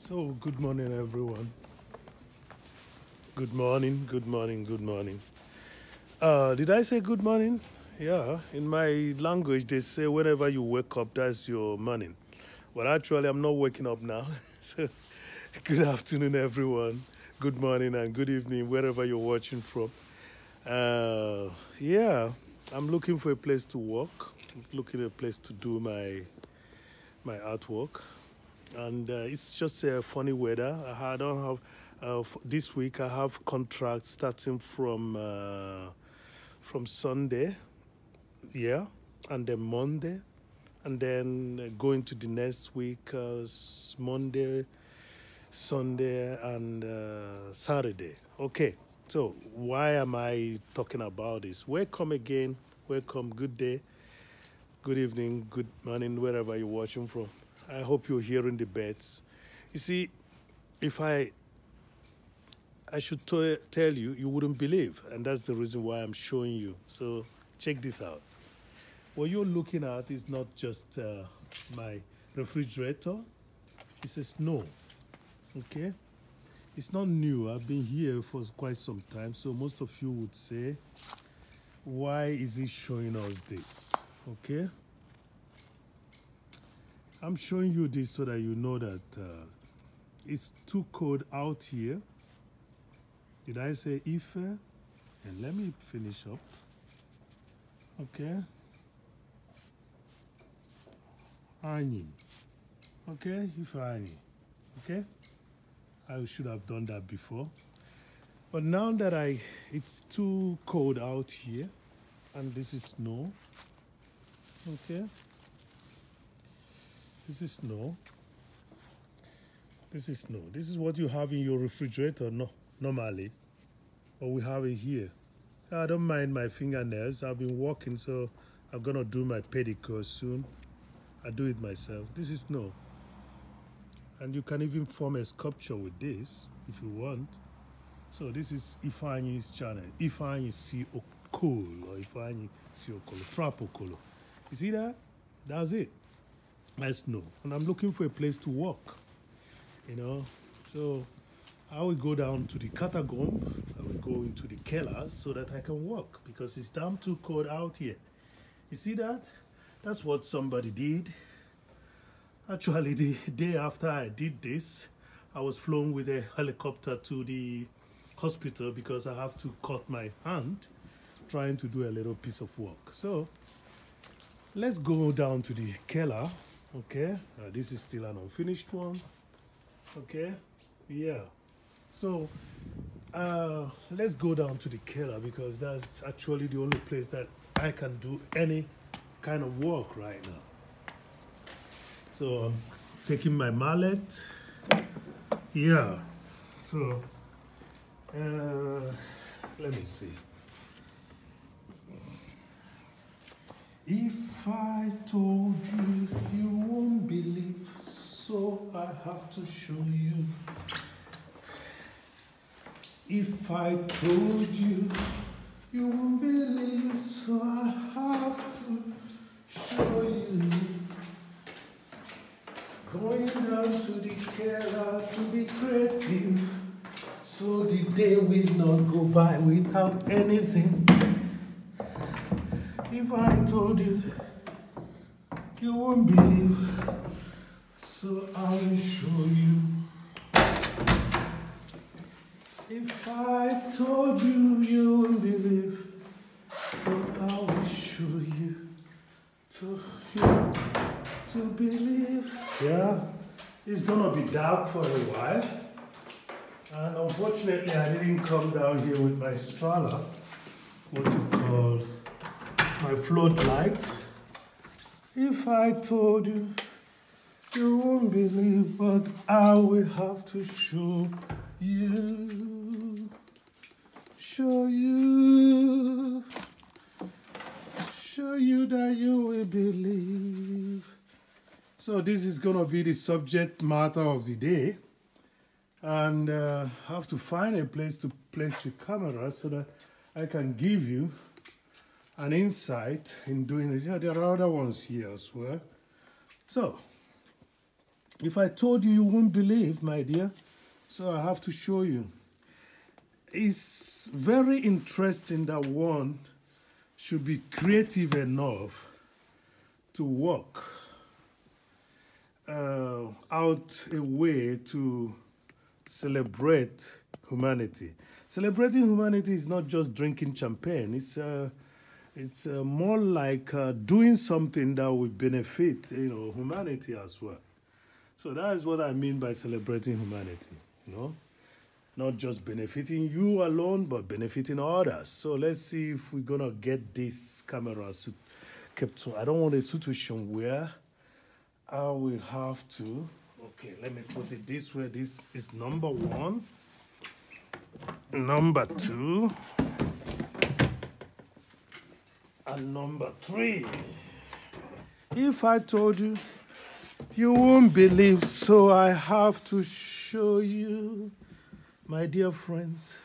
So, good morning, everyone. Good morning, good morning, good morning. Did I say good morning? Yeah, in my language, they say whenever you wake up, that's your morning. But actually, I'm not waking up now. So, good afternoon, everyone. Good morning and good evening, wherever you're watching from. Yeah, I'm looking for a place to work, looking for a place to do my artwork. And it's just a funny weather. I don't have this week. I have contracts starting from Sunday, yeah, and then Monday, and then going to the next week, Monday, Sunday, and Saturday. Okay, so why am I talking about this? Welcome again. Welcome. Good day. Good evening, good morning, wherever you're watching from. I hope you're hearing the birds. You see, if I should tell you, you wouldn't believe, and that's the reason why I'm showing you. So check this out. What you're looking at is not just my refrigerator. It's a snow. Okay, it's not new. I've been here for quite some time. So most of you would say, why is he showing us this? Okay. I'm showing you this so that you know that it's too cold out here. Did I say Ife? And let me finish up. Okay. Ani. Okay, Ife Ani. Okay. I should have done that before. But now that it's too cold out here, and this is snow. Okay. This is snow. This is snow. This is what you have in your refrigerator normally. But we have it here. I don't mind my fingernails. I've been walking, so I'm gonna do my pedicure soon. I do it myself. This is snow. And you can even form a sculpture with this if you want. So this is Ifeanyi's channel. Ifeanyi si okolo or Ifeanyi si okolo. Trap okolo. You see that? That's it. That's snow. And I'm looking for a place to walk. You know? So I will go down to the Catacombe. I will go into the Keller so that I can walk because it's damn too cold out here. You see that? That's what somebody did. Actually, the day after I did this, I was flown with a helicopter to the hospital because I have to cut my hand trying to do a little piece of work. So let's go down to the Keller. Okay, this is still an unfinished one. Okay, yeah. So let's go down to the Keller because that's actually the only place that I can do any kind of work right now. So I'm taking my mallet. Yeah. So let me see. If I told you, you won't believe, so I have to show you. If I told you, you won't believe, so I have to show you. Going down to the Keller to be creative, so the day will not go by without anything. If I told you, you won't believe, so I will show you. If I told you, you won't believe, so I will show you to believe. Yeah, it's gonna be dark for a while, and unfortunately I didn't come down here with my stroller, what you call my floodlight. If I told you, you won't believe, but I will have to show you. Show you that you will believe. So this is gonna be the subject matter of the day, and I have to find a place to place the camera so that I can give you an insight in doing it. Yeah, there are other ones here as well. So If I told you, you wouldn't believe, my dear. So I have to show you. It's very interesting that one should be creative enough to work out a way to celebrate humanity. Celebrating humanity is not just drinking champagne. It's more like doing something that will benefit, humanity as well. So that is what I mean by celebrating humanity. Not just benefiting you alone, but benefiting others. So let's see if we're gonna get this camera kept. I don't want a situation where I will have to. Okay, let me put it this way. This is number one. Number two. And number three. If I told you, you won't believe, so I have to show you. My dear friends,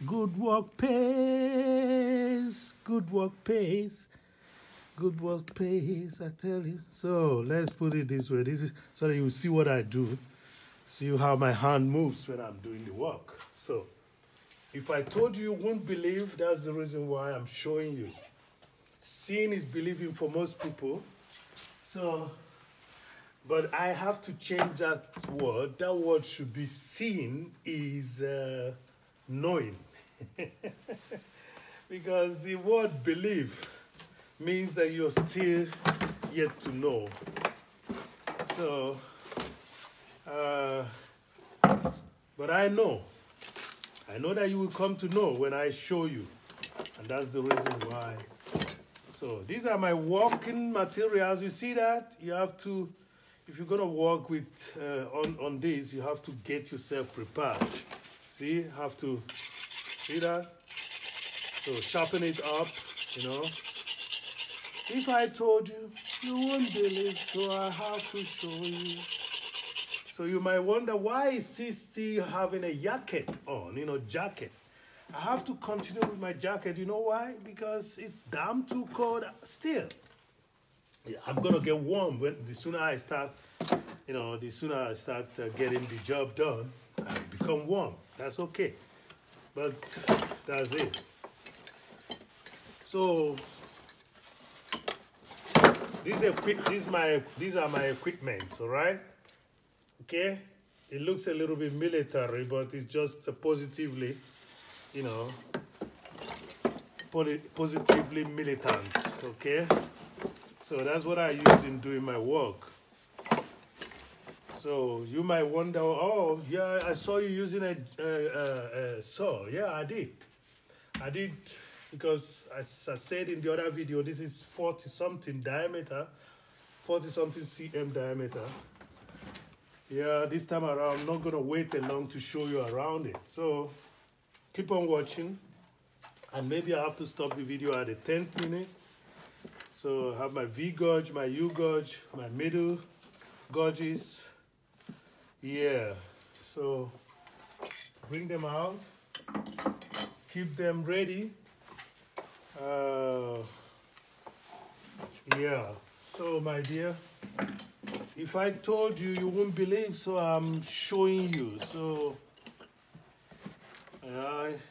good work pays, good work pays, good work pays, I tell you. So let's put it this way. This is so that you see what I do, see how my hand moves when I'm doing the work. So if I told you, you won't believe, that's the reason why I'm showing you. Seeing is believing for most people. So, but I have to change that word. That word should be seen is knowing. Because the word believe means that you're still yet to know. So, but I know that you will come to know when I show you. And that's the reason why. So these are my working materials. You see that? You have to, if you're going to work with on this, you have to get yourself prepared. See, have to, see that? So sharpen it up, If I told you, you won't believe, so I have to show you. So you might wonder, why is he still having a jacket on, jacket? I have to continue with my jacket. You know why? Because it's damn too cold still. Yeah, I'm going to get warm the sooner I start, getting the job done, I become warm. That's okay. But that's it. So these are my equipment, all right? Okay? It looks a little bit military, but it's just positively, positively militant, okay? So that's what I use in doing my work. So you might wonder, oh, yeah, I saw you using a saw. Yeah, I did. Because as I said in the other video, this is 40-something diameter, 40-something cm diameter. Yeah, this time around, I'm not going to wait long to show you around it. So keep on watching. And maybe I have to stop the video at the 10th minute. So I have my V gauge, my U gauge, my middle gauges. Yeah, so bring them out. Keep them ready. Yeah, so my dear, if I told you, you wouldn't believe, so I'm showing you. So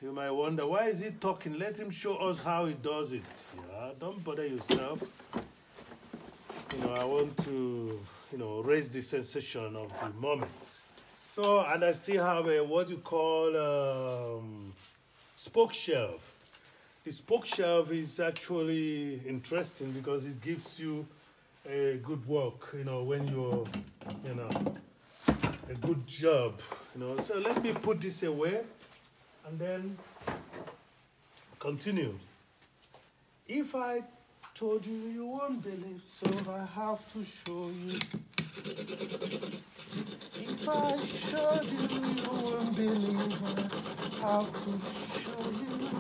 you might wonder, why is he talking? Let him show us how he does it. Yeah, don't bother yourself. I want to, raise the sensation of the moment. So, and I still have a, what you call, spoke shelf. The spoke shelf is actually interesting because it gives you a good work, when you're, a good job, So let me put this away and then continue. If I told you, you won't believe, so I have to show you. If I showed you, you won't believe, I have to show you.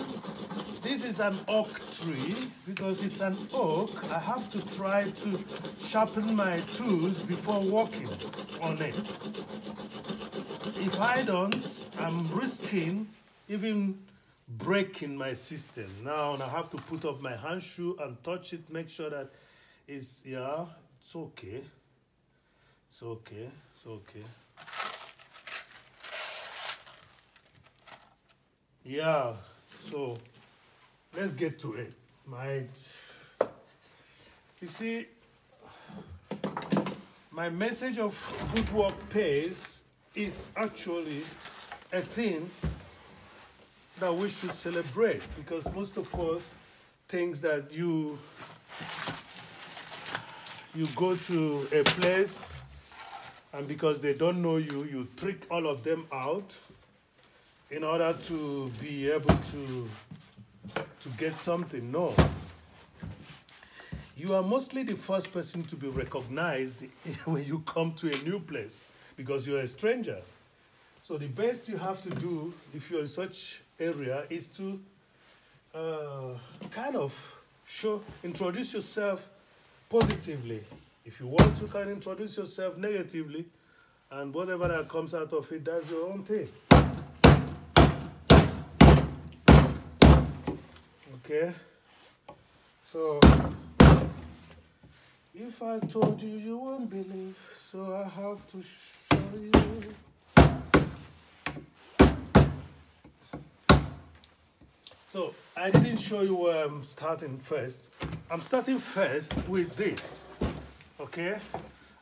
This is an oak tree. Because it's an oak, I have to try to sharpen my tools before working on it. If I don't, I'm risking even breaking my system. Now I have to put up my handshoe and touch it, make sure that it's okay. It's okay. It's okay. Yeah. So let's get to it. You see, my message of good work pays is actually a thing that we should celebrate, because most of us think that you go to a place and because they don't know you, you trick all of them out in order to be able to get something. No. You are mostly the first person to be recognized when you come to a new place because you're a stranger. So the best you have to do if you're in such area is to kind of introduce yourself positively. If you want to, can introduce yourself negatively, and whatever that comes out of it, that's your own thing. Okay? So, if I told you, you won't believe, so I have to show you. So, I didn't show you where I'm starting first. I'm starting first with this, okay?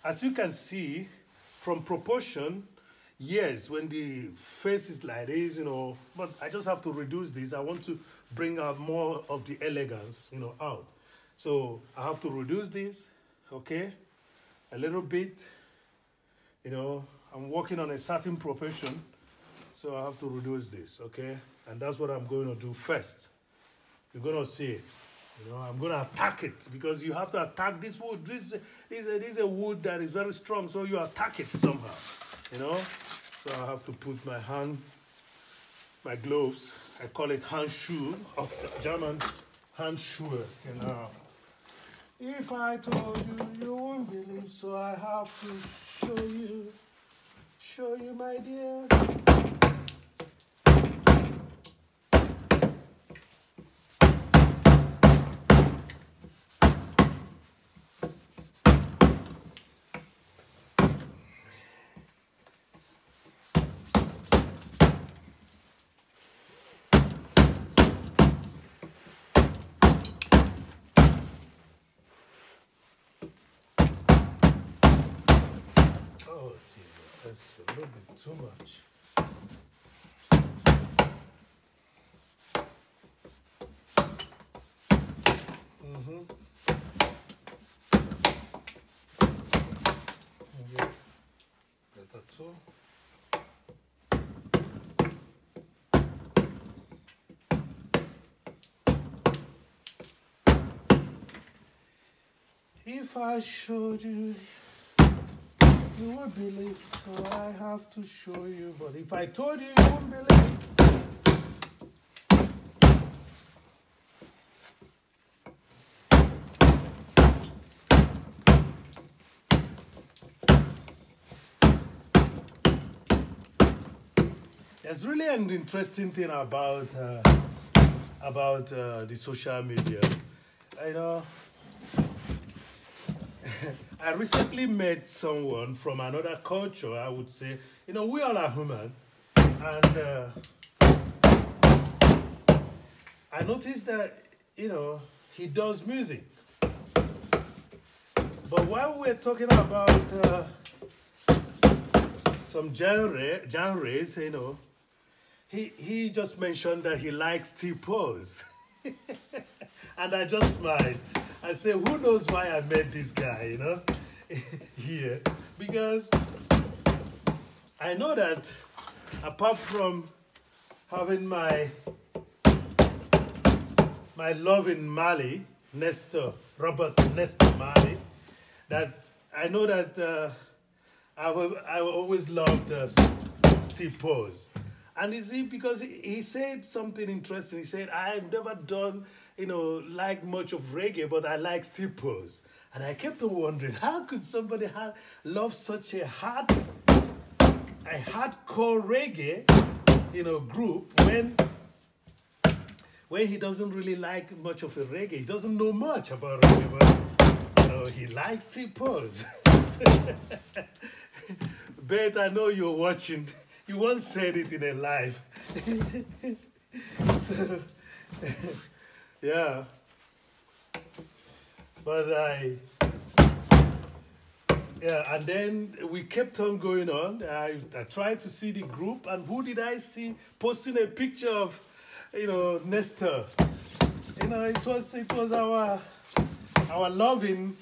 As you can see, from proportion, yes, when the face is like this, but I just have to reduce this. I want to bring out more of the elegance, out. So, I have to reduce this, okay? A little bit, I'm working on a certain proportion, so I have to reduce this, okay? And that's what I'm going to do first. You're going to see it. I'm going to attack it because you have to attack this wood. This is a wood that is very strong, so you attack it somehow, So I have to put my gloves. I call it Handschuhe, of German Handschuhe, If I told you, you won't believe, so I have to show you, my dear. Oh, Jesus, that's a little bit too much. Okay. Better too. If I showed you, you would believe, so I have to show you. But if I told you, you wouldn't believe. There's really an interesting thing about the social media. I recently met someone from another culture, I would say. We all are human. And I noticed that, he does music. But while we're talking about some genres, he just mentioned that he likes T-pose. And I just smiled. I said, who knows why I met this guy, here? Because I know that apart from having my love in Mali, Robert Nestor Mali, that I know that I always loved Steve Pose. And you see, because he said something interesting. He said, I've never done, like much of reggae, but I like Steve Pose. And I kept on wondering, how could somebody love such a hardcore reggae, group when he doesn't really like much of a reggae. He doesn't know much about reggae, but he likes Steve Pose. Bet I know you're watching. You once said it in a live. So, yeah. But yeah, and then we kept on going on. I tried to see the group, and who did I see posting a picture of, Nestor? It was our loving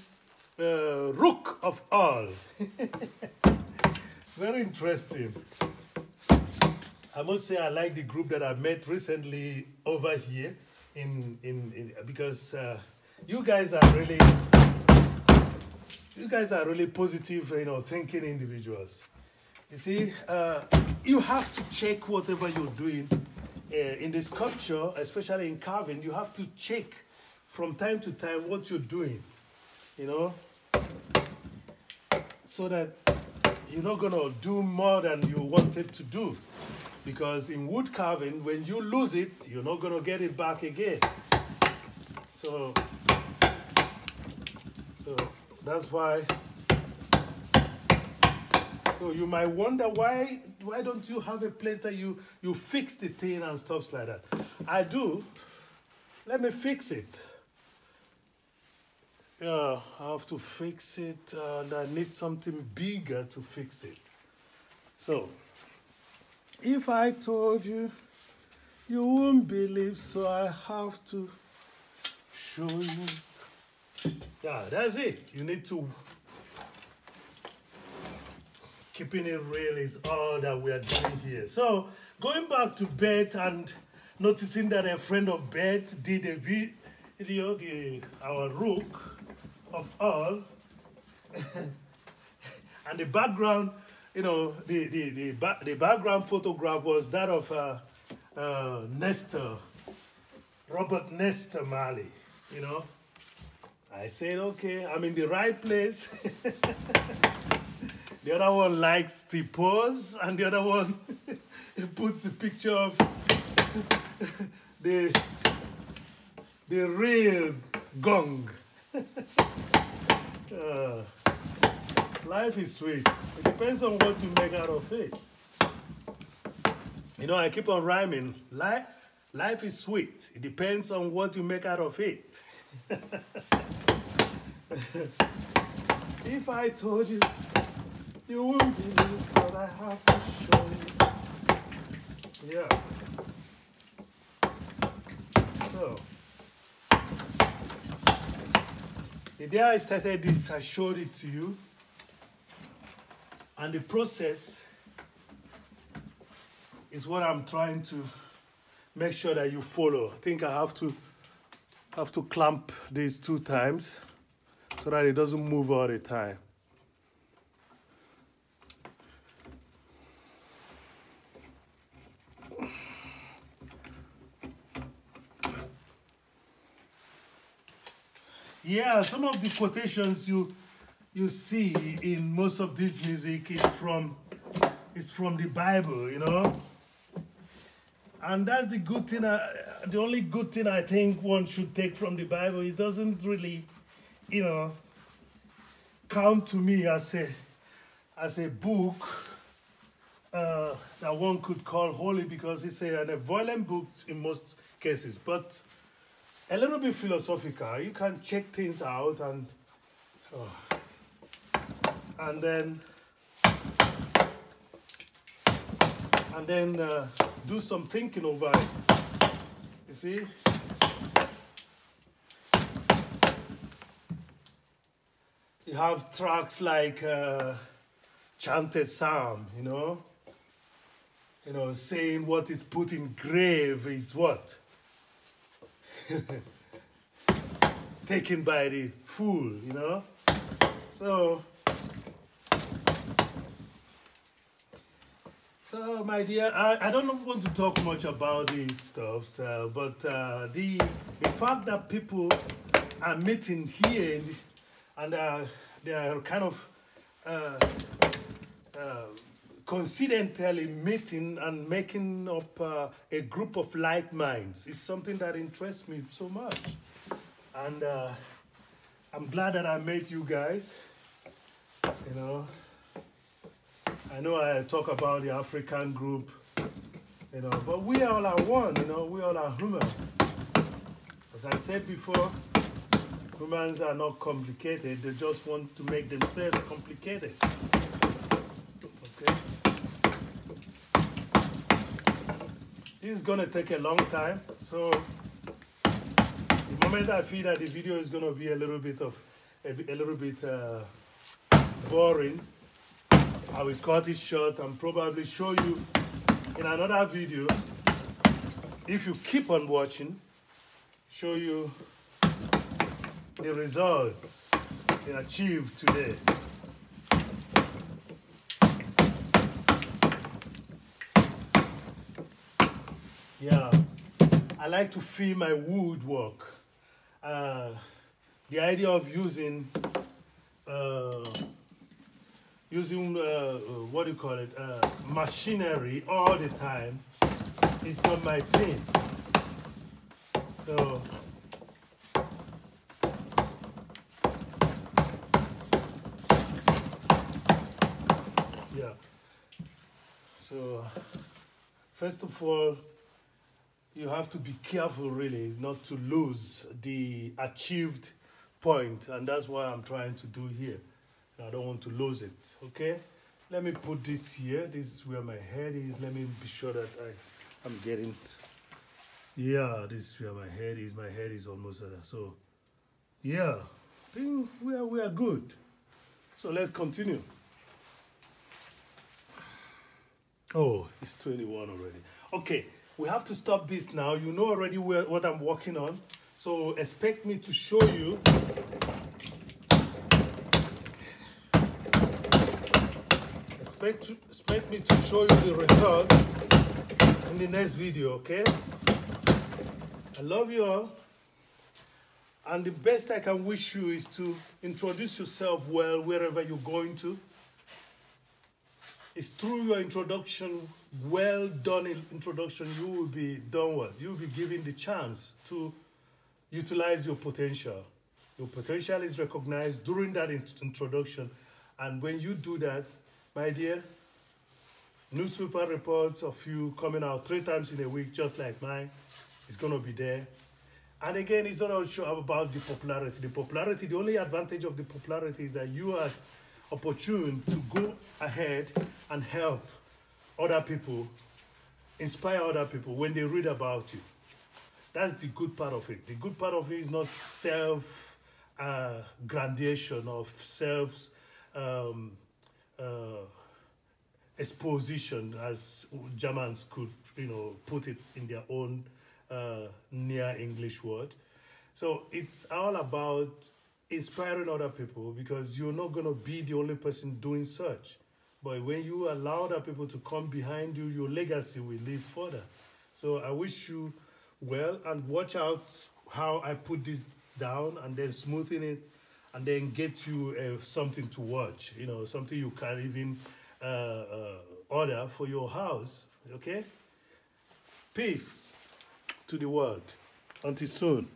rook of all. Very interesting. I must say I like the group that I met recently over here because you guys are really positive, thinking individuals. You see, you have to check whatever you're doing in the sculpture, especially in carving. You have to check from time to time what you're doing, so that you're not gonna do more than you wanted to do. Because in wood carving, when you lose it, you're not gonna get it back again. So that's why. So you might wonder why don't you have a place that you fix the thing and stuff like that? I do. Let me fix it. Yeah, I have to fix it, and I need something bigger to fix it. So if I told you, you wouldn't believe, so I have to show you. Yeah, that's it. You need to. Keeping it real is all that we are doing here. So, going back to Beth and noticing that a friend of Beth did a video, our rook of all, and the background, the background photograph was that of Nestor, Robert Nestor Marley, I said, okay, I'm in the right place. The other one likes the pose, and the other one puts a picture of the real gong. Life is sweet. It depends on what you make out of it. I keep on rhyming. Life is sweet. It depends on what you make out of it. If I told you, you wouldn't believe, but I have to show you. Yeah. So, the day I started this, I showed it to you. And the process is what I'm trying to make sure that you follow. I think I have to clamp these 2 times so that it doesn't move all the time. Yeah, some of the quotations you see in most of this music is from the Bible, And that's the good thing. The only good thing I think one should take from the Bible. It doesn't really, count to me as a book that one could call holy, because it's a violent book in most cases, but a little bit philosophical. You can check things out and then do some thinking over it. You see? You have tracks like Chanted Psalm, saying what is put in grave is what? Taken by the fool, So my dear, I don't want to talk much about these stuffs, but the fact that people are meeting here and they are kind of coincidentally meeting and making up a group of like minds is something that interests me so much. And I'm glad that I met you guys. I know I talk about the African group, you know, but we all are one, you know, we all are human. As I said before, humans are not complicated, they just want to make themselves complicated. Okay? This is gonna take a long time, so the moment I feel that the video is gonna be a little bit boring, I will cut it short and probably show you in another video, if you keep on watching, show you the results they achieved today. Yeah, I like to feel my woodwork. The idea of using what do you call it, machinery all the time is not my thing. So yeah, so first of all, you have to be careful really not to lose the achieved point, and that's what I'm trying to do here. I don't want to lose it, okay? Let me put this here. This is where my head is. Let me be sure that I'm getting, yeah, this is where my head is. My head is almost there. So, yeah, I think we are good. So let's continue. Oh, it's 21 already. Okay, we have to stop this now. You know already what I'm working on. So expect me to show you. Expect me to show you the result in the next video, okay? I love you all. And the best I can wish you is to introduce yourself well wherever you're going to. It's through your introduction, well done introduction, you will be done well. You will be given the chance to utilize your potential. Your potential is recognized during that introduction. And when you do that, my dear, newspaper reports of you coming out 3 times in a week, just like mine, is going to be there. And again, it's not also about the popularity. The popularity, the only advantage of the popularity is that you are opportune to go ahead and help other people, inspire other people when they read about you. That's the good part of it. The good part of it is not self-grandiation or exposition, as Germans could, put it in their own near English word. So it's all about inspiring other people, because you're not going to be the only person doing such. But when you allow other people to come behind you, your legacy will live further. So I wish you well, and watch out how I put this down and then smoothing it and then get you something to watch, something you can even order for your house, okay? Peace to the world. Until soon.